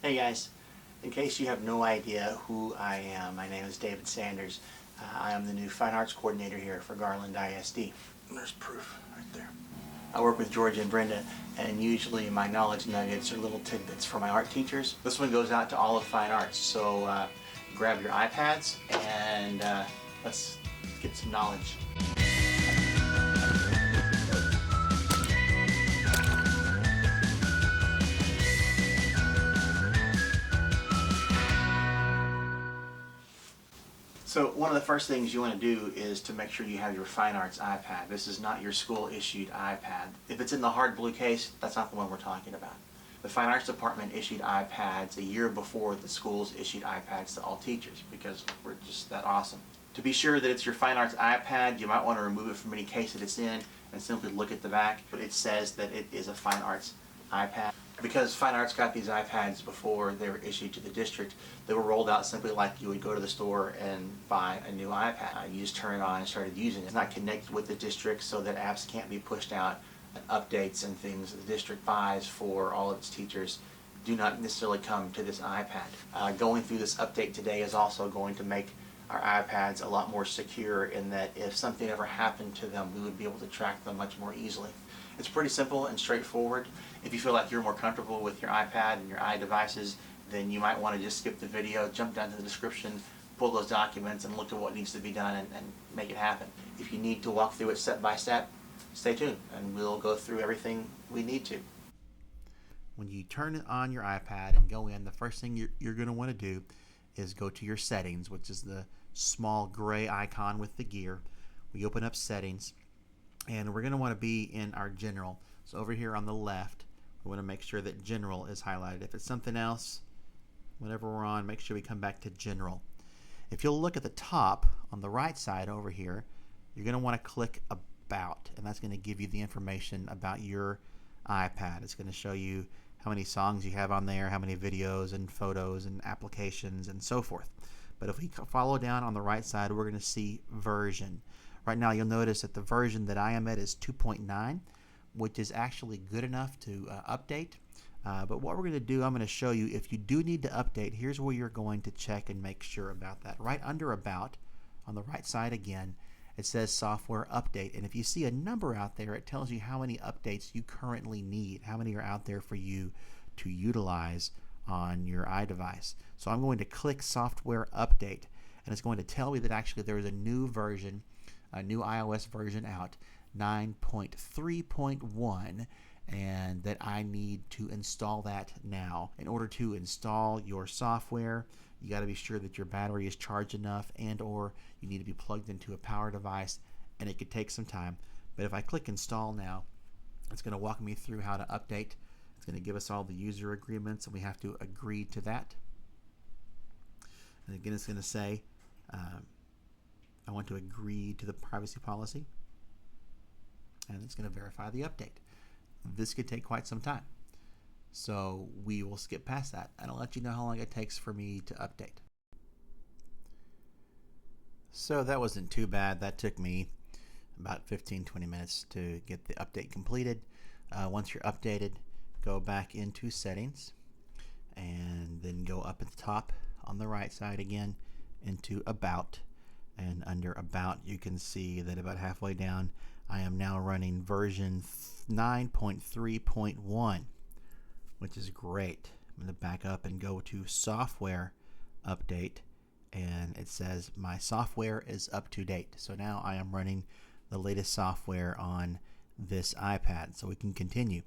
Hey guys, in case you have no idea who I am, my name is David Sanders. I am the new Fine Arts Coordinator here for Garland ISD. There's proof right there. I work with Georgia and Brenda, and usually my knowledge nuggets are little tidbits for my art teachers. This one goes out to all of Fine Arts, so grab your iPads and let's get some knowledge. So one of the first things you want to do is to make sure you have your Fine Arts iPad. This is not your school issued iPad. If it's in the hard blue case, that's not the one we're talking about. The Fine Arts Department issued iPads a year before the schools issued iPads to all teachers because we're just that awesome. To be sure that it's your Fine Arts iPad, you might want to remove it from any case that it's in and simply look at the back. But it says that it is a Fine Arts iPad. Because Fine Arts got these iPads before they were issued to the district, they were rolled out simply like you would go to the store and buy a new iPad. You just turn it on and started using it. It's not connected with the district so that apps can't be pushed out, and updates and things that the district buys for all of its teachers do not necessarily come to this iPad. Going through this update today is also going to make our iPads a lot more secure in that if something ever happened to them, we would be able to track them much more easily. It's pretty simple and straightforward. If you feel like you're more comfortable with your iPad and your iDevices, then you might want to just skip the video, jump down to the description, pull those documents, and look at what needs to be done and make it happen. If you need to walk through it step by step, stay tuned and we'll go through everything we need to. When you turn on your iPad and go in, the first thing you're going to want to do is go to your settings, which is the small gray icon with the gear. We open up settings, and we're going to want to be in our general. So over here on the left, we want to make sure that general is highlighted. If it's something else, whatever we're on, make sure we come back to general. If you'll look at the top on the right side over here, you're going to want to click about, and that's going to give you the information about your iPad. It's going to show you how many songs you have on there, how many videos and photos and applications and so forth. But if we follow down on the right side, we're going to see version. Right now you'll notice that the version that I am at is 2.9, which is actually good enough to update. But what we're going to do, I'm going to show you if you do need to update, here's where you're going to check and make sure about that. Right under about, on the right side again, it says software update. And if you see a number out there, it tells you how many updates you currently need, how many are out there for you to utilize on your iDevice. So I'm going to click software update, and it's going to tell me that actually there is a new version, a new iOS version out, 9.3.1, and that I need to install that now. In order to install your software, you got to be sure that your battery is charged enough, and or you need to be plugged into a power device, and it could take some time. But if I click install now, it's going to walk me through how to update. It's going to give us all the user agreements, and we have to agree to that. And again, it's going to say I want to agree to the privacy policy, and it's going to verify the update. This could take quite some time, so we will skip past that, and I'll let you know how long it takes for me to update. So that wasn't too bad. That took me about 15-20 minutes to get the update completed. Once you're updated, go back into settings and then go up at the top on the right side again into about, and under about you can see that about halfway down I am now running version 9.3.1, which is great. I'm going to back up and go to software update, and it says my software is up to date. So now I am running the latest software on this iPad, so we can continue.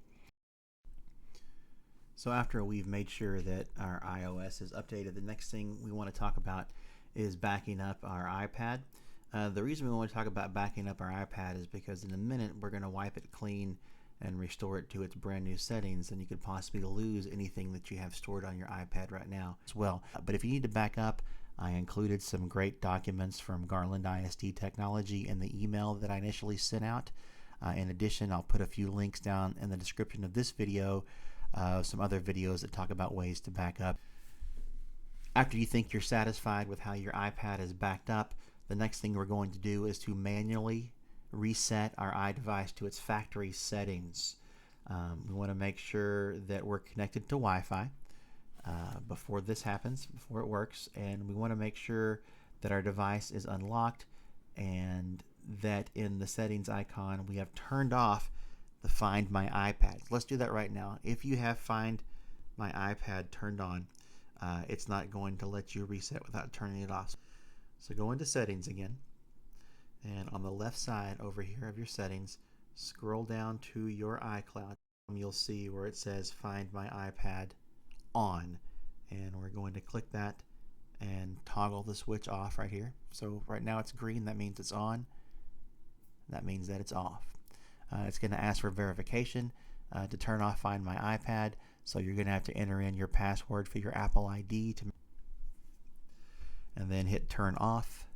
So after we've made sure that our iOS is updated, the next thing we want to talk about is backing up our iPad. The reason we want to talk about backing up our iPad is because in a minute we're going to wipe it clean and restore it to its brand new settings, and you could possibly lose anything that you have stored on your iPad right now as well. But if you need to back up, I included some great documents from Garland ISD Technology in the email that I initially sent out. In addition, I'll put a few links down in the description of this video, some other videos that talk about ways to back up. After you think you're satisfied with how your iPad is backed up, the next thing we're going to do is to manually reset our iDevice to its factory settings. We want to make sure that we're connected to Wi-Fi. before this happens, before it works, and we want to make sure that our device is unlocked and that in the settings icon we have turned off the Find My iPad. Let's do that right now. If you have Find My iPad turned on, it's not going to let you reset without turning it off. So go into settings again, and on the left side over here of your settings, scroll down to your iCloud. You'll see where it says Find My iPad on, and we're going to click that and toggle the switch off right here. So right now it's green, that means it's on. That means that it's off. It's going to ask for verification to turn off Find My iPad, so you're going to have to enter in your password for your Apple ID and then hit turn off.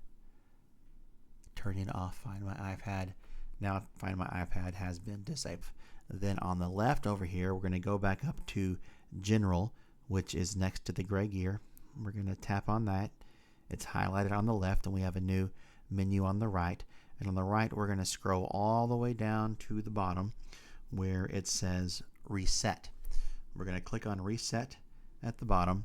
Turning off Find My iPad. Now Find My iPad has been disabled. Then on the left over here, we're going to go back up to General, which is next to the gray gear. We're going to tap on that. It's highlighted on the left, and we have a new menu on the right. And on the right, we're going to scroll all the way down to the bottom where it says Reset. We're going to click on Reset at the bottom,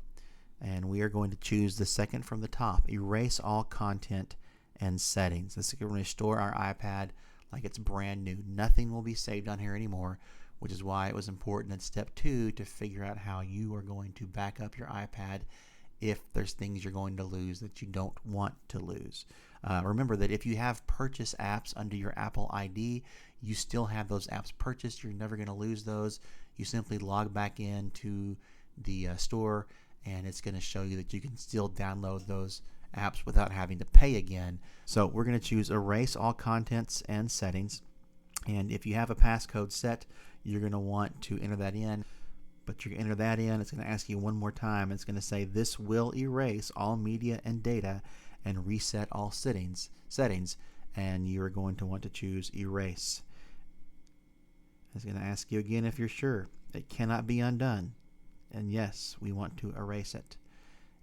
and we are going to choose the second from the top, Erase All Content and Settings. This is going to restore our iPad like it's brand new. Nothing will be saved on here anymore, which is why it was important in step 2 to figure out how you are going to back up your iPad if there's things you're going to lose that you don't want to lose. Remember that if you have purchase apps under your Apple ID, you still have those apps purchased. You're never going to lose those. You simply log back into the store, and it's going to show you that you can still download those apps without having to pay again. So we're going to choose Erase All Contents and Settings. And if you have a passcode set, you're going to want to enter that in. But you're going to enter that in. It's going to ask you one more time. It's going to say this will erase all media and data and reset all settings. And you're going to want to choose Erase. It's going to ask you again if you're sure. It cannot be undone. And yes, we want to erase it.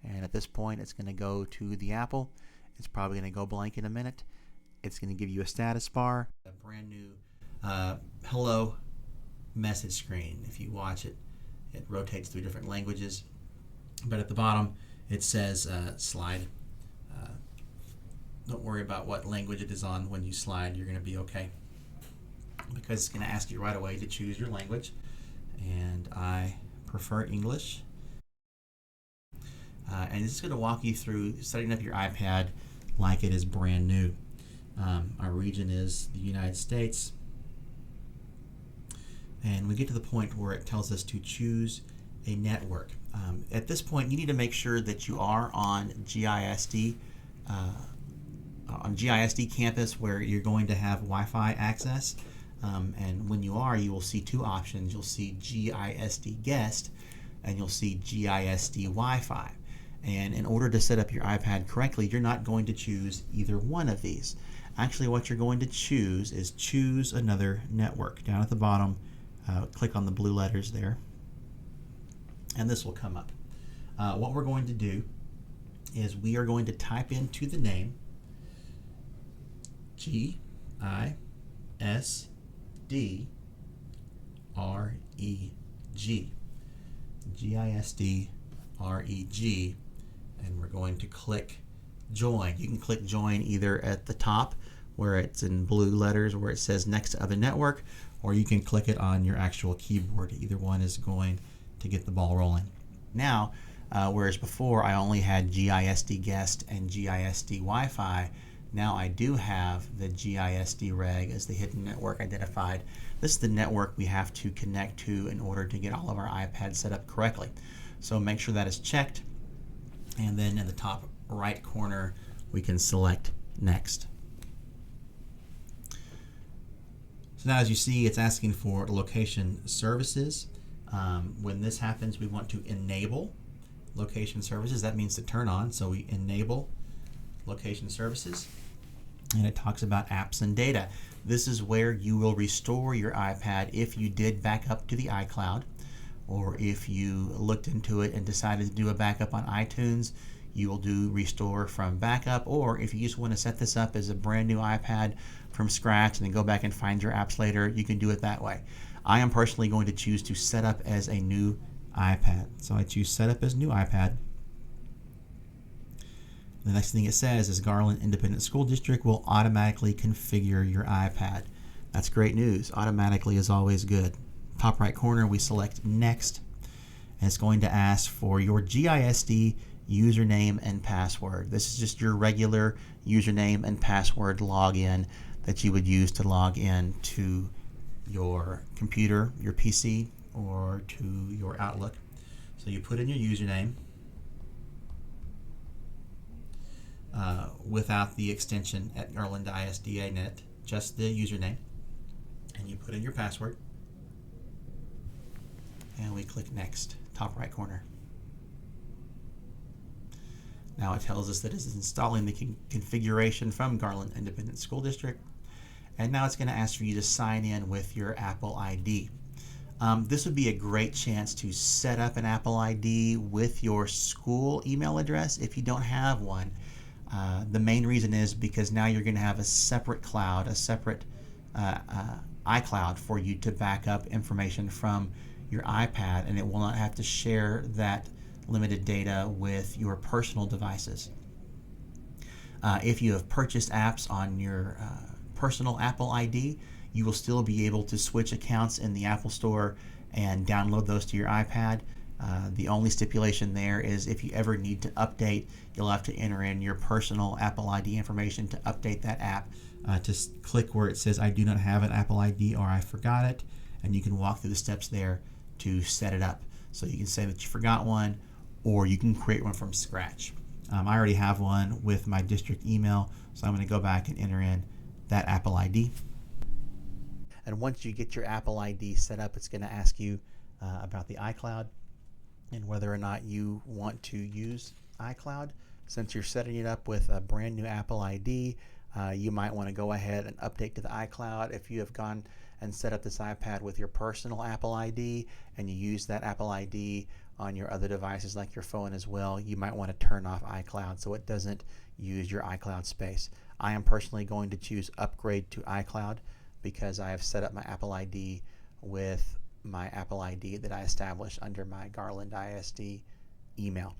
And at this point, it's going to go to the Apple. It's probably going to go blank in a minute. It's going to give you a status bar, a brand new hello message screen. If you watch it, it rotates through different languages. But at the bottom, it says slide. Don't worry about what language it is on when you slide. You're going to be okay, because it's going to ask you right away to choose your language. And I prefer English. And it's going to walk you through setting up your iPad like it is brand new. Our region is the United States. And we get to the point where it tells us to choose a network. At this point, you need to make sure that you are on GISD campus, where you're going to have Wi-Fi access. And when you are, you will see two options. You'll see GISD Guest, and you'll see GISD Wi-Fi. And in order to set up your iPad correctly, you're not going to choose either one of these. Actually, what you're going to choose is choose another network. Down at the bottom, click on the blue letters there, and this will come up. What we're going to do is we are going to type into the name GISD REG. GISD REG, and we're going to click join. You can click join either at the top where it's in blue letters where it says next to other network, or you can click it on your actual keyboard. Either one is going to get the ball rolling. Now, whereas before I only had GISD Guest and GISD Wi-Fi, now I do have the GISD Reg as the hidden network identified. This is the network we have to connect to in order to get all of our iPads set up correctly. So make sure that is checked, and then in the top right corner we can select next. So now, as you see, it's asking for location services. When this happens, we want to enable location services. That means to turn on, so we enable location services. And it talks about apps and data. This is where you will restore your iPad if you did back up to the iCloud, or if you looked into it and decided to do a backup on iTunes, you will do restore from backup. Or if you just want to set this up as a brand new iPad from scratch and then go back and find your apps later, you can do it that way. I am personally going to choose to set up as a new iPad. So I choose Set Up as New iPad. The next thing it says is Garland Independent School District will automatically configure your iPad. That's great news. Automatically is always good. Top right corner, we select Next, and it's going to ask for your GISD username and password. This is just your regular username and password login that you would use to log in to your computer, your PC, or to your Outlook. So you put in your username without the extension at Garland ISDA.net, just the username, and you put in your password, and we click Next, top right corner. Now it tells us that it's installing the configuration from Garland Independent School District, and now it's going to ask for you to sign in with your Apple ID. This would be a great chance to set up an Apple ID with your school email address if you don't have one. The main reason is because now you're going to have a separate cloud, a separate iCloud for you to back up information from your iPad, and it will not have to share that limited data with your personal devices. If you have purchased apps on your personal Apple ID, you will still be able to switch accounts in the Apple Store and download those to your iPad. The only stipulation there is if you ever need to update, you'll have to enter in your personal Apple ID information to update that app. Just click where it says I do not have an Apple ID or I forgot it, and you can walk through the steps there to set it up. So you can say that you forgot one, or you can create one from scratch. I already have one with my district email, so I'm going to go back and enter in that Apple ID. And once you get your Apple ID set up, it's going to ask you about the iCloud and whether or not you want to use iCloud. Since you're setting it up with a brand new Apple ID, you might want to go ahead and update to the iCloud. If you have gone and set up this iPad with your personal Apple ID and you use that Apple ID on your other devices like your phone as well, you might want to turn off iCloud so it doesn't use your iCloud space. I am personally going to choose upgrade to iCloud because I have set up my Apple ID with my Apple ID that I established under my Garland ISD email.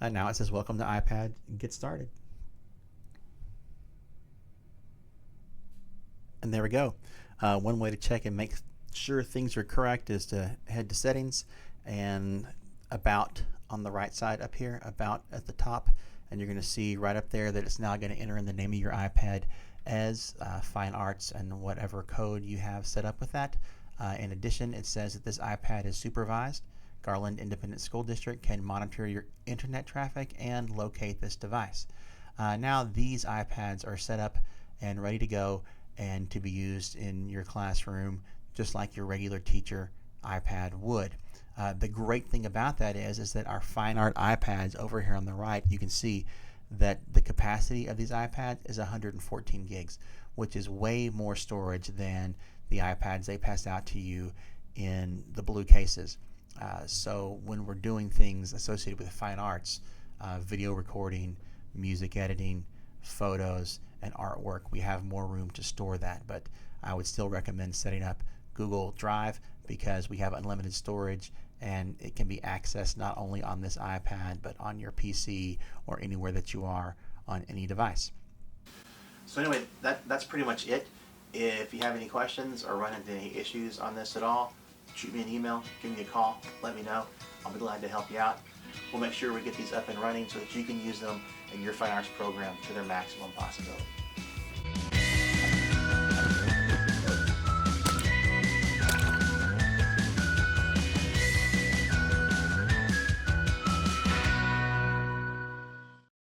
Now it says welcome to iPad, get started. And there we go. One way to check and make sure things are correct is to head to settings and about on the right side up here, about at the top, and you're going to see right up there that it's now going to enter in the name of your iPad as Fine Arts and whatever code you have set up with that. In addition, it says that this iPad is supervised. Garland Independent School District can monitor your internet traffic and locate this device. Now these iPads are set up and ready to go and to be used in your classroom just like your regular teacher iPad would. The great thing about that is that our Fine Art iPads over here on the right, you can see that the capacity of these iPads is 114 gigs, which is way more storage than the iPads they pass out to you in the blue cases. So when we're doing things associated with fine arts, video recording, music editing, photos, and artwork, we have more room to store that. But I would still recommend setting up Google Drive because we have unlimited storage and it can be accessed not only on this iPad but on your PC or anywhere that you are on any device. So anyway, that's pretty much it. If you have any questions or run into any issues on this at all, shoot me an email, give me a call, let me know. I'll be glad to help you out. We'll make sure we get these up and running so that you can use them in your fine arts program to their maximum possibility.